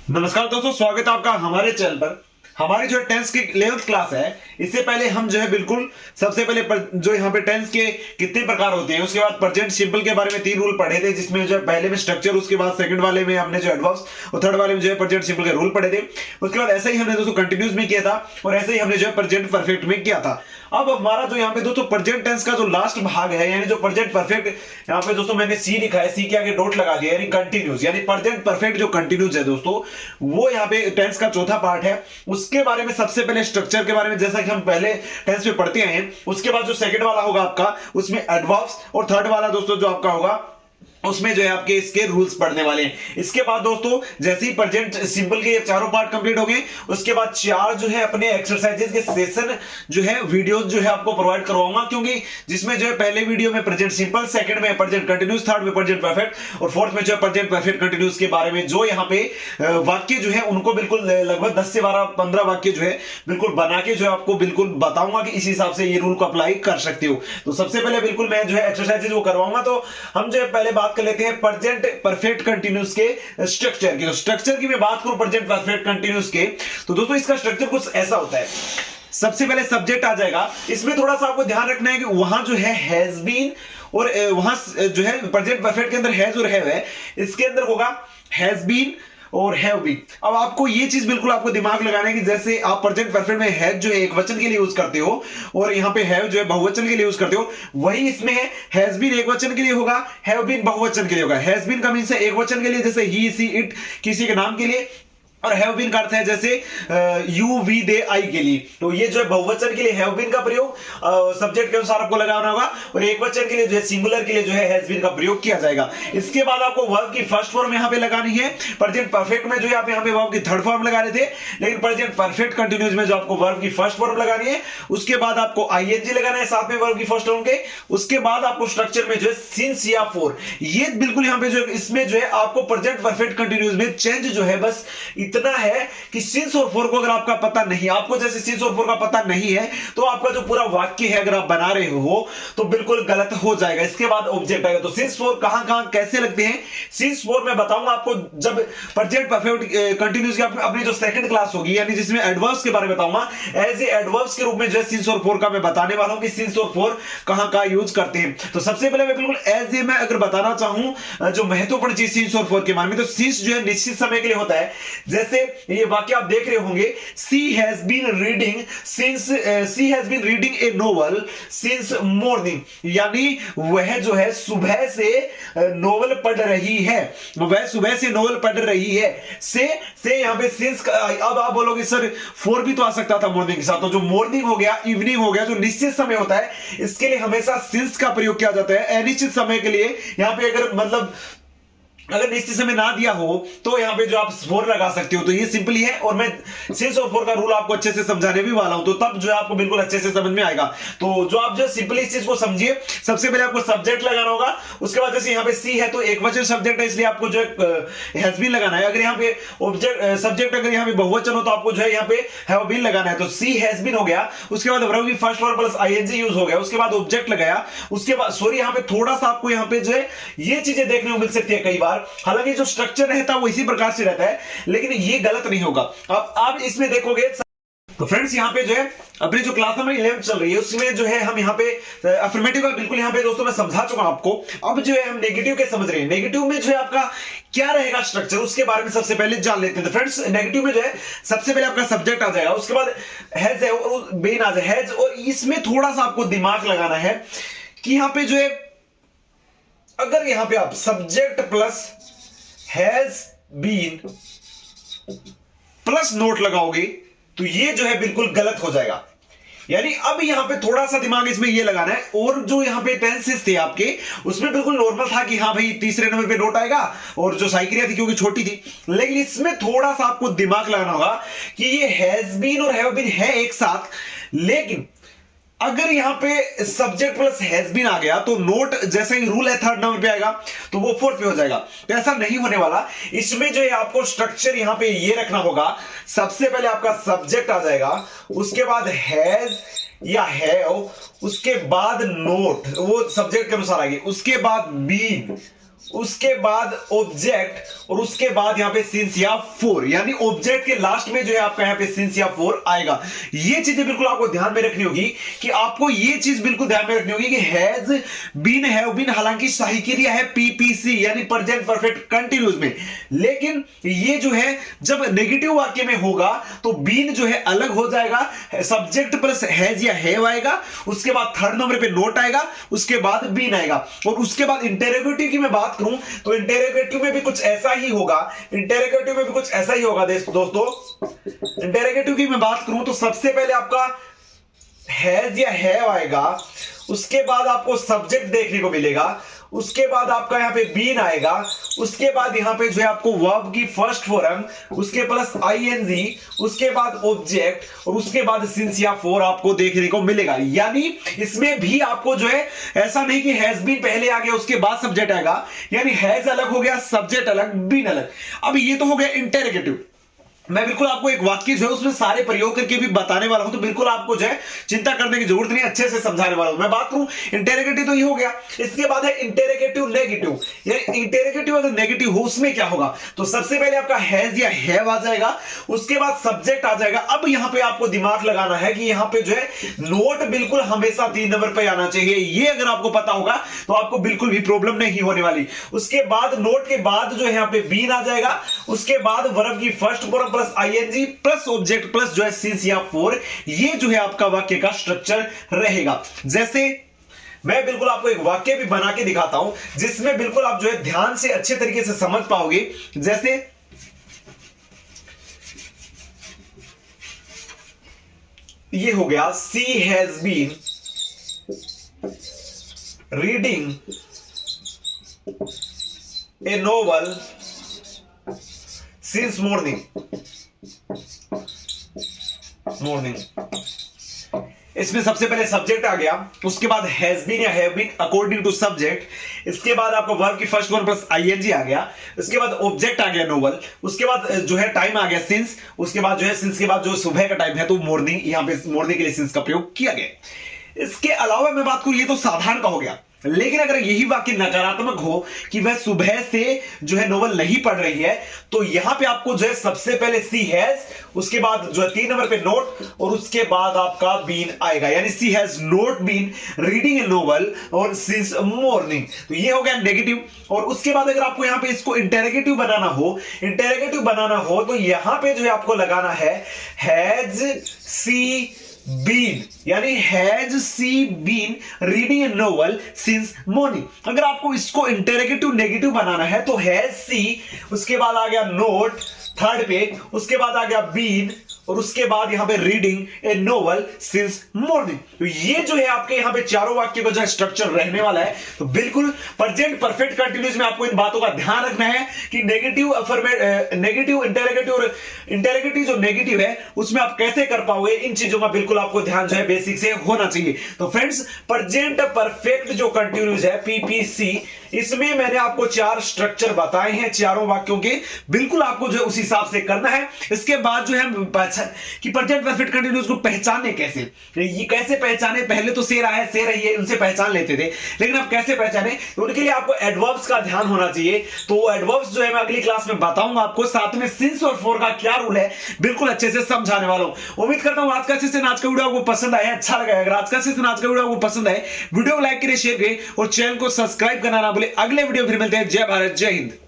नमस्कार दोस्तों, स्वागत है आपका हमारे चैनल पर। हमारी जो टेंथ की 11th क्लास है, इससे पहले हम जो है बिल्कुल सबसे पहले जो यहाँ पे टेंस के कितने प्रकार होते हैं, उसके बाद प्रेजेंट सिंपल के बारे में 3 रूल पढ़े थे, जिसमें जो पहले में स्ट्रक्चर, उसके बाद सेकंड वाले में हमने जो एडवर्ब्स और थर्ड वाले में जो है प्रेजेंट सिंपल के रूल पढ़े थे। उसके बाद ऐसे ही हमने दोस्तों कंटिन्यूस में किया था और ऐसे ही हमने जो है प्रेजेंट परफेक्ट में किया था। अब हमारा जो यहाँ पे दोस्तों प्रेजेंट टेंस का जो लास्ट भाग है, यानी जो प्रेजेंट परफेक्ट, यहाँ पे दोस्तों मैंने सी लिखा है, सी के आगे डॉट लगा दिया, यानी कंटिन्यूस, यानी प्रेजेंट परफेक्ट जो कंटिन्यूस है दोस्तों, वो यहाँ पे टेंस का चौथा पार्ट है। उसके बारे में सबसे पहले स्ट्रक्चर के बारे में, जैसा कि हम पहले टेंस में पढ़ते हैं, उसके बाद जो सेकंड वाला होगा आपका, उसमें एडवर्ब्स, और थर्ड वाला दोस्तों जो आपका होगा, उसमें जो है आपके इसके रूल्स पढ़ने वाले हैं। इसके बाद दोस्तों जैसे ही प्रेजेंट सिंपल के चारों पार्ट कंप्लीट हो गए, उसके बाद 4 जो है अपने एक्सरसाइजेस के सेशन जो है वीडियोस जो है आपको प्रोवाइड करवाऊंगा, क्योंकि जिसमें जो है पहले वीडियो में प्रेजेंट सिंपल, सेकंड में प्रेजेंट कंटिन्यूस, थर्ड में प्रेजेंट परफेक्ट और फोर्थ में जो है प्रेजेंट परफेक्ट कंटिन्यूस के बारे में जो यहाँ पे वाक्य जो है उनको बिल्कुल लगभग 10 से 15 वाक्य जो है बिल्कुल बना के जो है आपको बिल्कुल बताऊंगा कि इस हिसाब से ये रूल को अप्लाई कर सकते हो। तो सबसे पहले बिल्कुल मैं जो है एक्सरसाइजेस वो करवाऊंगा। तो हम जो है पहले बात कर लेते हैं प्रेजेंट परफेक्ट कंटीन्यूअस के स्ट्रक्चर की। स्ट्रक्चर की मैं बात करूं प्रेजेंट परफेक्ट कंटीन्यूअस के, तो दोस्तों इसका स्ट्रक्चर कुछ ऐसा होता है। सबसे पहले सब्जेक्ट आ जाएगा, इसमें थोड़ा सा आपको ध्यान रखना है कि वहां जो है हैज बीन और वहां जो है प्रेजेंट परफेक्ट के अंदर हैज और हैव है, इसके अंदर होगा हैज बीन और हैव बीन। अब आपको ये चीज बिल्कुल आपको दिमाग लगाना है कि जैसे आप प्रेजेंट परफेक्ट में हैज जो है एक वचन के लिए यूज करते हो और यहाँ पे हैव जो है बहुवचन के लिए यूज करते हो, वही इसमें है हैज बीन एक वचन के लिए होगा, हैव बीन बहुवचन के लिए होगा। हैज बीन का मीन्स है एक वचन के लिए, जैसे ही, सी, इट, किसी के नाम के लिए, और हैव बीन का अर्थ है जैसे यू, वी, दे, आई के लिए। तो ये जो है बहुवचन के लिए हैव बीन का प्रयोग सब्जेक्ट के अनुसार आपको लगाना होगा, और एक वचन के लिए जो है सिंगुलर के लिए जो है हैज बीन का प्रयोग किया जाएगा। इसके बाद आपको वर्ब की फर्स्ट फॉर्म यहां पे लगानी है। प्रेजेंट परफेक्ट में जो है आप यहां पे वर्ब की थर्ड फॉर्म लगा रहे थे, लेकिन प्रेजेंट परफेक्ट कंटीन्यूअस में जो आपको वर्ब की फर्स्ट फॉर्म लगानी है, उसके बाद आपको आईएनजी लगाना है साथ में वर्ब की फर्स्ट फॉर्म के। उसके बाद आपको स्ट्रक्चर में जो है सिंस या फॉर, ये बिल्कुल यहां पे जो इसमें जो है आपको प्रेजेंट परफेक्ट कंटीन्यूअस में चेंज जो है बस इतना है कि सिंस और फॉर को अगर आपका पता नहीं, आपको जैसे सिंस और फॉर का पता नहीं है, तो आपका जो पूरा वाक्य है अगर आप बना रहे हो तो बिल्कुल गलत हो जाएगा। इसके बाद ऑब्जेक्ट आएगा। तो सिंस फॉर कहां कैसे लगते हैं, सिंस फॉर मैं बताऊंगा आपको जब प्रेजेंट परफेक्ट कंटीन्यूअस की अपनी जो सेकंड क्लास होगी, यानी जिसमें एडवर्ब्स के बारे में बताऊंगा, एज ए एडवर्ब्स के रूप में जो है सिंस और फॉर का मैं बताने वाला हूं कि सिंस और फॉर कहां का यूज करते हैं। तो सबसे पहले मैं बिल्कुल एज ए मैं अगर बताना चाहूं जो महत्वपूर्ण चीज सिंस और फॉर के बारे में, तो सिंस जो है निश्चित समय के लिए होता है। जैसे ये वाक्य आप देख रहे होंगे, she has been reading since, she has been reading a novel since morning, यानी वह जो है सुबह से नोवेल पढ़ रही है, वह सुबह से नोवेल पढ़ रही है। से यहां पे सिंस, अब आप बोलोगे सर फॉर भी तो आ सकता था मॉर्निंग के साथ, तो जो मॉर्निंग हो गया, इवनिंग हो गया, जो निश्चित समय होता है, इसके लिए हमेशा सिंस का प्रयोग किया जाता है। अनिश्चित समय के लिए यहां पे अगर मतलब अगर निश्चित समय ना दिया हो तो यहां पे जो आप फॉर लगा सकते हो। तो ये सिंपल ही है, और मैं सिंस और फॉर का रूल आपको अच्छे से समझाने भी वाला हूं, तो तब जो है आपको बिल्कुल अच्छे से समझ में आएगा। तो जो आप जो सिंपली इस चीज को समझिए, सबसे पहले आपको सब्जेक्ट लगाना होगा। उसके बाद जैसे यहां पे सी है तो एक वचन सब्जेक्ट है, इसलिए आपको जो है हैज बीन लगाना है। अगर यहां पे ऑब्जेक्ट सब्जेक्ट अगर यहां पे बहुवचन हो तो आपको जो है यहां पे हैव बीन लगाना है। तो सी हैज बीन हो गया, उसके बाद वर्ब की first form plus ING use हो गया, उसके बाद ऑब्जेक्ट लगाया, उसके बाद सॉरी यहां पे थोड़ा सा आपको यहां पे जो है ये चीजें देखने को मिल सकती है कई बार, हालांकि जो स्ट्रक्चर रहता है वो इसी प्रकार से रहता है, लेकिन ये गलत नहीं होगा। अब आप इसमें देखोगे तो फ्रेंड्स यहां पे जो है अपनी जो क्लास नंबर 11 चल रही है, उसमें जो है हम यहां पे अफर्मेटिव का बिल्कुल यहां पे दोस्तों मैं समझा चुका हूं आपको। अब जो है हम नेगेटिव के समझ रहे हैं। नेगेटिव में जो है आपका क्या रहेगा स्ट्रक्चर, उसके बारे में सबसे पहले जान लेते हैं। तो फ्रेंड्स नेगेटिव में जो है सबसे पहले आपका सब्जेक्ट आ जाएगा, उसके बाद हैज है और बीन आ जाएगा, हैज। और इसमें थोड़ा सा आपको दिमाग लगाना है कि यहां पे जो है अगर यहां पे आप subject plus has been plus not लगाओगे तो ये जो है बिल्कुल गलत हो जाएगा। यानी अब यहां पे थोड़ा सा दिमाग इसमें ये लगाना है। और जो यहां पे टेंसेस थे आपके, उसमें बिल्कुल नॉर्मल था कि हाँ भाई तीसरे नंबर पे नोट आएगा, और जो साइक्रिया थी क्योंकि छोटी थी, लेकिन इसमें थोड़ा सा आपको दिमाग लगाना होगा कि ये हैज बीन और हैव बीन है एक साथ, लेकिन अगर यहां पे सब्जेक्ट प्लस हैज बीन आ गया तो नोट जैसे ही रूल है थर्ड नंबर पे आएगा तो वो फोर्थ पे हो जाएगा। तो ऐसा नहीं होने वाला। इसमें जो है आपको स्ट्रक्चर यहां पे ये रखना होगा, सबसे पहले आपका सब्जेक्ट आ जाएगा, उसके बाद हैज या हैव, उसके बाद नोट वो सब्जेक्ट के अनुसार आएगी, उसके बाद बीन, उसके बाद ऑब्जेक्ट और उसके बाद यहां पे सिंस या फोर, यानी ऑब्जेक्ट के लास्ट में जो है आपका यहां पे सिंस या फोर आएगा। ये चीजें बिल्कुल आपको ध्यान में रखनी होगी कि आपको ये चीज बिल्कुल ध्यान में रखनी होगी कि हैज बीन, हैव बीन हालांकि सही क्रिया है पीपीसी यानी प्रेजेंट परफेक्ट कंटीन्यूअस में, लेकिन ये जो है जब नेगेटिव वाक्य में होगा तो बीन जो है अलग हो जाएगा, सब्जेक्ट प्लस हैज या हैव आएगा, उसके बाद थर्ड नंबर पे नोट आएगा, उसके बाद बीन आएगा। और उसके बाद इंटेरोगेटिव की मैं बात करूं तो इंटेरोगेटिव में भी कुछ ऐसा ही होगा, इंटेरोगेटिव में भी कुछ ऐसा ही होगा दोस्तों। इंटेरोगेटिव की मैं बात करूं तो सबसे पहले आपका हैज या हैव आएगा, उसके बाद आपको सब्जेक्ट देखने को मिलेगा, उसके बाद आपका यहां पे बीन आएगा, उसके बाद यहां पे जो है आपको वर्ब की फर्स्ट फॉर्म, उसके प्लस आईएनजी, उसके बाद ऑब्जेक्ट और उसके बाद सिंस या फोर आपको देखने को मिलेगा। यानी इसमें भी आपको जो है ऐसा नहीं कि हैज बीन पहले आ गया उसके बाद सब्जेक्ट आएगा, यानी हैज अलग हो गया, सब्जेक्ट अलग, बीन अलग। अब ये तो हो गया इंटेरोगेटिव। मैं बिल्कुल आपको एक वाक्य जो है उसमें सारे प्रयोग करके भी बताने वाला हूं, तो बिल्कुल आपको जो है चिंता करने की जरूरत नहीं, अच्छे से समझाने वाला हूं। मैं बात करूं इंटेरोगेटिव तो ये हो गया, इसके बाद है इंटेरोगेटिव नेगेटिव। यानी इंटेरोगेटिव अगर नेगेटिव हो उसमें क्या होगा, तो सबसे पहले आपका हैज या हैव आ जाएगा, उसके बाद सब्जेक्ट आ जाएगा। अब यहां पे आपको दिमाग लगाना है कि यहां पे जो है नोट बिल्कुल हमेशा 3 नंबर पे आना चाहिए। ये अगर आपको पता होगा तो आपको बिल्कुल भी प्रॉब्लम नहीं होने वाली। उसके बाद नोट के बाद जो है यहां पे बीन आ जाएगा, उसके बाद वर्ब की first form plus ING plus object plus जो है सिंस या फोर, ये जो है आपका वाक्य का स्ट्रक्चर रहेगा। जैसे मैं बिल्कुल आपको एक वाक्य भी बना के दिखाता हूं जिसमें बिल्कुल आप जो है ध्यान से अच्छे तरीके से समझ पाओगे। जैसे ये हो गया, she has been reading a novel since morning. इसमें सबसे पहले सब्जेक्ट आ गया, उसके बाद हैज बीन या have been according to subject, इसके बाद आपका वर्ब की फर्स्ट फॉर्म प्लस आईएनजी आ गया, उसके बाद ऑब्जेक्ट आ गया नोवेल, उसके बाद जो है टाइम आ गया सिंस, उसके बाद जो है सिंस के बाद जो सुबह का टाइम है तो मॉर्निंग, यहां पे मॉर्निंग के लिए सिंस का प्रयोग किया गया। इसके अलावा मैं बात करूं, ये तो साधारण का हो गया, लेकिन अगर यही वाक्य नकारात्मक हो कि वह सुबह से जो है नोवेल नहीं पढ़ रही है, तो यहां पे आपको जो है सबसे पहले सी हैज, उसके बाद जो है 3 नंबर पे नोट और उसके बाद आपका बीन आएगा, यानी she has not been reading a novel और सिंस मॉर्निंग। तो ये हो गया नेगेटिव। और उसके बाद अगर आपको यहां पे इसको इंटेरोगेटिव बनाना हो तो यहां पे जो है आपको लगाना है हैज सी बीन, यानी has she been reading a novel since morning. अगर आपको इसको इंटेरोगेटिव नेगेटिव बनाना है तो हैज सी, उसके बाद आ गया नोट थर्ड पे, उसके बाद आ गया बीन और उसके बाद यहां पे reading a novel since morning. तो ये जो है आपके यहां पे चारों वाक्य का जो स्ट्रक्चर रहने वाला है। तो बिल्कुल प्रेजेंट परफेक्ट कंटीन्यूअस में आपको इन बातों का ध्यान रखना है कि नेगेटिव इंटेरोगेटिव और इंटेरोगेटिव जो नेगेटिव है उसमें आप कैसे कर पाओगे, इन चीजों का बिल्कुल आपको ध्यान जो है बेसिक से होना चाहिए। तो फ्रेंड्स, प्रेजेंट परफेक्ट जो कंटीन्यूअस है पीपीसी, इसमें मैंने आपको 4 स्ट्रक्चर बताए हैं चारों वाक्यों के, बिल्कुल आपको जो है उस हिसाब से करना है। इसके बाद जो है कि प्रेजेंट परफेक्ट कंटीन्यूअस को पहचाने कैसे, ये कैसे पहचाने, पहले तो से रहा है से रही है उनसे पहचान लेते थे, लेकिन अब कैसे पहचाने, तो उनके लिए आपको एडवर्ब्स का ध्यान होना चाहिए। तो एडवर्ब्स जो है मैं अगली क्लास में बताऊंगा आपको, साथ में सिंस और फोर का क्या रूल है बिल्कुल अच्छे से समझाने वाला हूं। उम्मीद करता हूं आज का सेशन, आज का वीडियो आपको पसंद आया, अच्छा लगा। अगर आज का सेशन, आज का वीडियो आपको पसंद आए, वीडियो को लाइक करें, शेयर करें और चैनल को सब्सक्राइब करना ना भूलें। अगले वीडियो फिर मिलते हैं। जय भारत, जय हिंद।